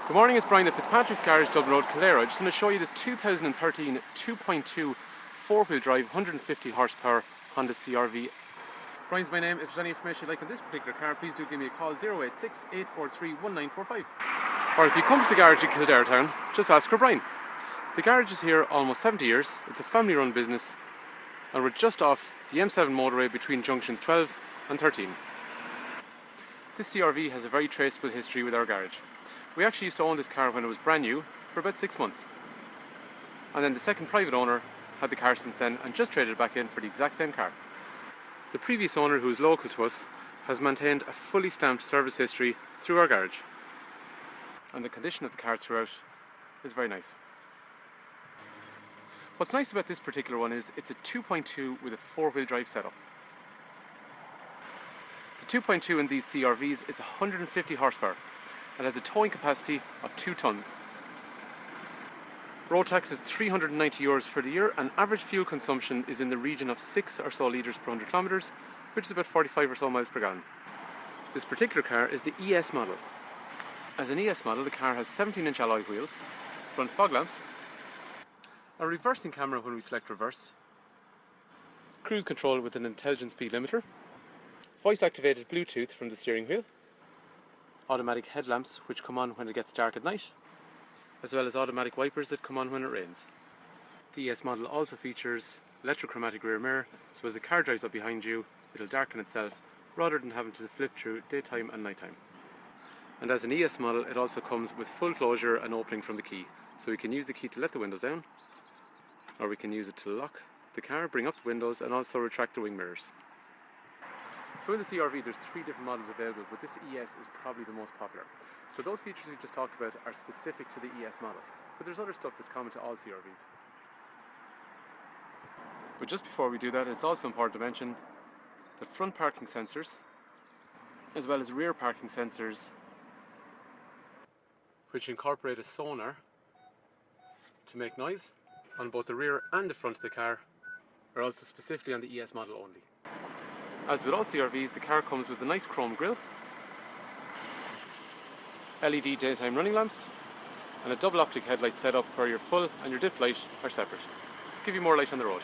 Good morning, it's Brian at Fitzpatrick's Garage, Dublin Road, Kildare. I just want to show you this 2013 2.2 four-wheel drive 150 horsepower Honda CRV. Brian's my name. If there's any information you'd like on this particular car, please do give me a call 086 843 1945. Or if you come to the garage in Kildare town, just ask for Brian. The garage is here almost 70 years, it's a family run business, and we're just off the M7 motorway between junctions 12 and 13. This CRV has a very traceable history with our garage. We actually used to own this car when it was brand new for about 6 months. And then the second private owner had the car since then and just traded it back in for the exact same car. The previous owner, who is local to us, has maintained a fully stamped service history through our garage. And the condition of the car throughout is very nice. What's nice about this particular one is it's a 2.2 with a four-wheel drive setup. The 2.2 in these CRVs is 150 horsepower. It has a towing capacity of 2 tonnes. Road tax is €390 for the year, and average fuel consumption is in the region of 6 or so litres per 100 kilometres, which is about 45 or so miles per gallon. This particular car is the ES model. As an ES model, the car has 17-inch alloy wheels, front fog lamps, a reversing camera when we select reverse, cruise control with an intelligent speed limiter, voice activated Bluetooth from the steering wheel, automatic headlamps which come on when it gets dark at night, as well as automatic wipers that come on when it rains. The ES model also features electrochromatic rear mirror, so as the car drives up behind you, it'll darken itself rather than having to flip through daytime and nighttime. And as an ES model, it also comes with full closure and opening from the key, so we can use the key to let the windows down, or we can use it to lock the car, bring up the windows, and also retract the wing mirrors. So in the CRV there's 3 different models available, but this ES is probably the most popular. So those features we just talked about are specific to the ES model, but there's other stuff that's common to all CRVs. But just before we do that, it's also important to mention that front parking sensors, as well as rear parking sensors, which incorporate a sonar to make noise on both the rear and the front of the car, are also specifically on the ES model only. As with all CRVs, the car comes with a nice chrome grille, LED daytime running lamps, and a double optic headlight setup where your full and your dip light are separate, to give you more light on the road.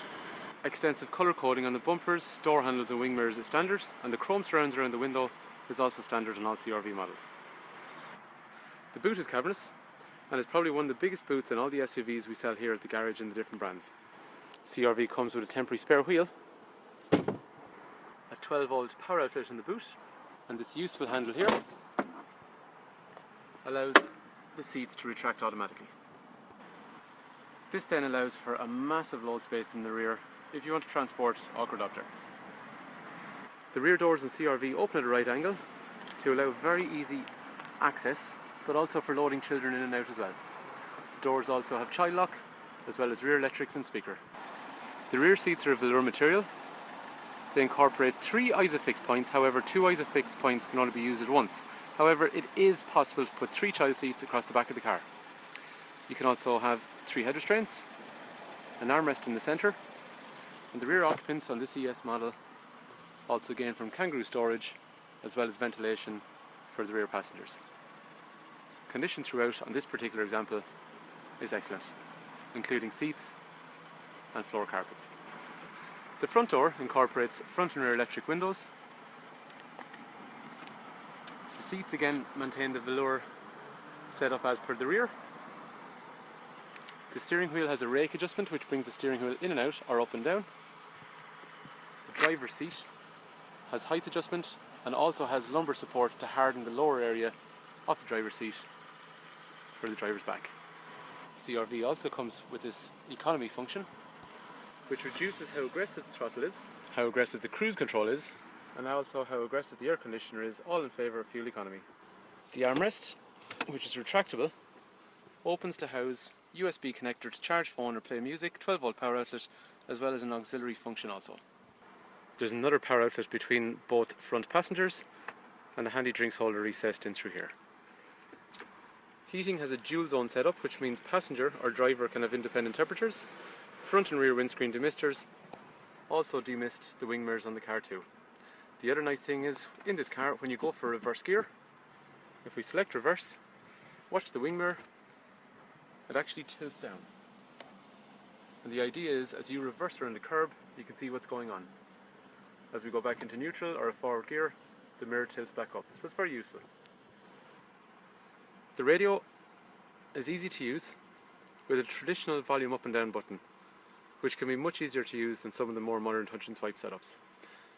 Extensive colour coding on the bumpers, door handles and wing mirrors is standard, and the chrome surrounds around the window is also standard on all CRV models. The boot is cavernous, and is probably one of the biggest boots in all the SUVs we sell here at the garage in the different brands. CRV comes with a temporary spare wheel, a 12-volt power outlet in the boot, and this useful handle here allows the seats to retract automatically. This then allows for a massive load space in the rear if you want to transport awkward objects. The rear doors in CRV open at a right angle to allow very easy access, but also for loading children in and out as well. The doors also have child lock, as well as rear electrics and speaker. The rear seats are of velour material. They incorporate 3 ISOFIX points, however 2 ISOFIX points can only be used at once. However, it is possible to put 3 child seats across the back of the car. You can also have 3 head restraints, an armrest in the centre, and the rear occupants on this ES model also gain from kangaroo storage, as well as ventilation for the rear passengers. Condition throughout on this particular example is excellent, including seats and floor carpets. The front door incorporates front and rear electric windows. The seats again maintain the velour setup as per the rear. The steering wheel has a rake adjustment which brings the steering wheel in and out or up and down. The driver's seat has height adjustment and also has lumbar support to harden the lower area of the driver's seat for the driver's back. CRV also comes with this economy function, which reduces how aggressive the throttle is, how aggressive the cruise control is, and also how aggressive the air conditioner is, all in favour of fuel economy. The armrest, which is retractable, opens to house USB connector to charge phone or play music, 12-volt power outlet, as well as an auxiliary function also. There's another power outlet between both front passengers and a handy drinks holder recessed in through here. Heating has a dual zone setup, which means passenger or driver can have independent temperatures. Front and rear windscreen demisters also demist the wing mirrors on the car too. The other nice thing is, in this car, when you go for reverse gear, if we select reverse, Watch the wing mirror, it actually tilts down. And the idea is, as you reverse around the curb, you can see what's going on. As we go back into neutral or a forward gear, the mirror tilts back up, so it's very useful. The radio is easy to use with a traditional volume up and down button, which can be much easier to use than some of the more modern touch and swipe setups.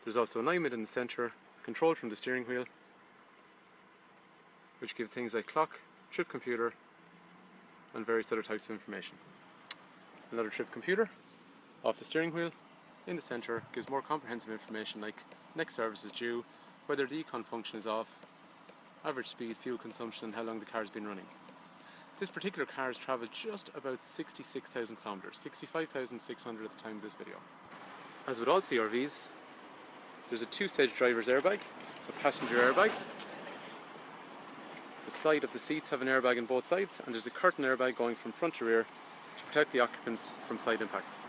There's also an iMid in the centre, controlled from the steering wheel, which gives things like clock, trip computer, and various other types of information. Another trip computer off the steering wheel in the centre gives more comprehensive information like next service is due, whether the econ function is off, average speed, fuel consumption, and how long the car has been running. This particular car has travelled just about 66,000 kilometres, 65,600 at the time of this video. As with all CRVs, there's a two-stage driver's airbag, a passenger airbag. The side of the seats have an airbag on both sides, and there's a curtain airbag going from front to rear to protect the occupants from side impacts.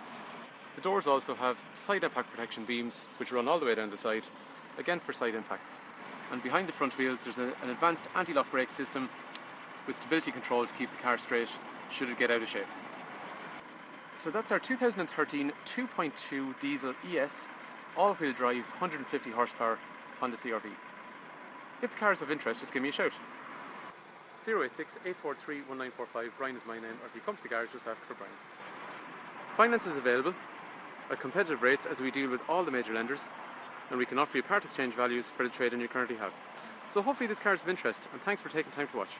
The doors also have side impact protection beams which run all the way down the side, again for side impacts. And behind the front wheels there's an advanced anti-lock brake system with stability control to keep the car straight should it get out of shape. So that's our 2013 2.2 diesel ES all-wheel drive 150 horsepower Honda CRV. If the car is of interest, just give me a shout. 086 843 1945, Brian is my name, or if you come to the garage, just ask for Brian. Finance is available at competitive rates as we deal with all the major lenders, and we can offer you part exchange values for the trade-in you currently have. So hopefully this car is of interest, and thanks for taking time to watch.